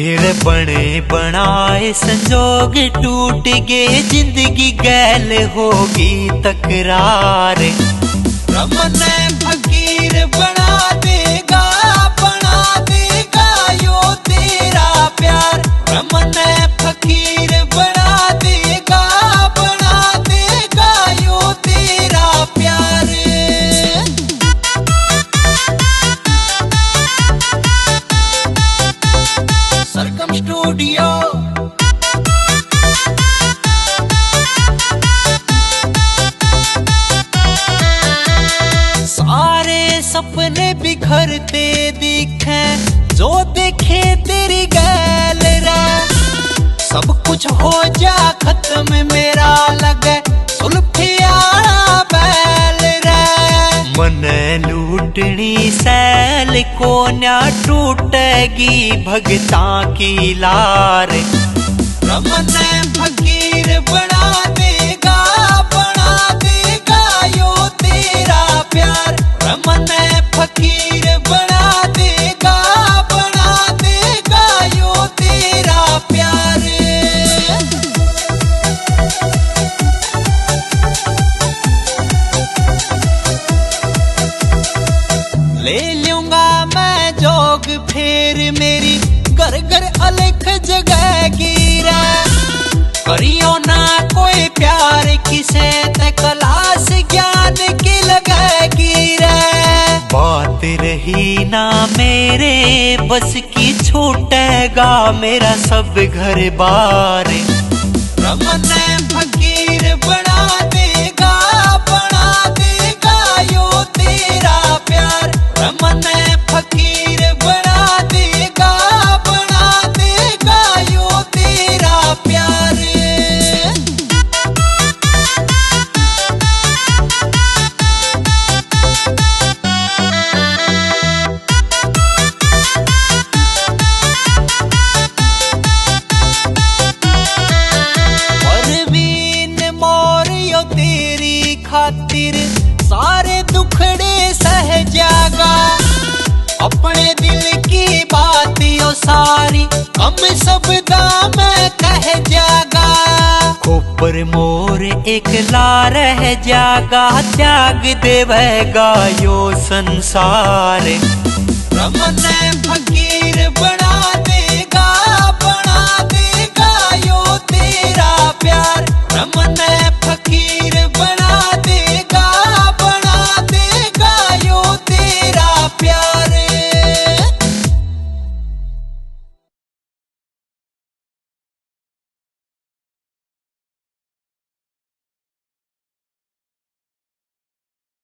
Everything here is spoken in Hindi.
फिर बने बनाए संजोग टूट गए, जिंदगी गैल होगी तकरार। रमन फकीर बना देगा यो तेरा प्यार। रमन फकीर बना देगा यो तेरा प्यार। सरगम स्टूडियो सारे सपने बिखरते दिखे, जो देखे तेरी गैल रे। सब कुछ हो जा खत्म मेरा लगे सुल्फिया बैल रे। मन लूटनी सैल को न टूटेगी भगता की लार। रमन फकीर बना देगा यो तेरा प्यार। रमन फकीर बना देगा यो तेरा प्यार। ले लूंगा मैं जोग फेर मेरी घर घर अलख जगह गिरा। करियो ना कोई प्यार किसे ते क्लास ज्ञान की लगेगी रे। बात रही ना मेरे बस की, छूटेगा मेरा सब घर बार। रमन फकीर बना देगा यो तेरा प्यार। रमन फकीर बना देगा यो तेरा प्यार। परवीन मोर यो तेरी खातिर सारे दुखड़े सह जागा। अपने दिल की बात यो सारी हम सब दाम कह जागा। खोपर मोर एकला रह जागा, त्याग देवेगा यो संसार। रमन फकीर बना देगा यो तेरा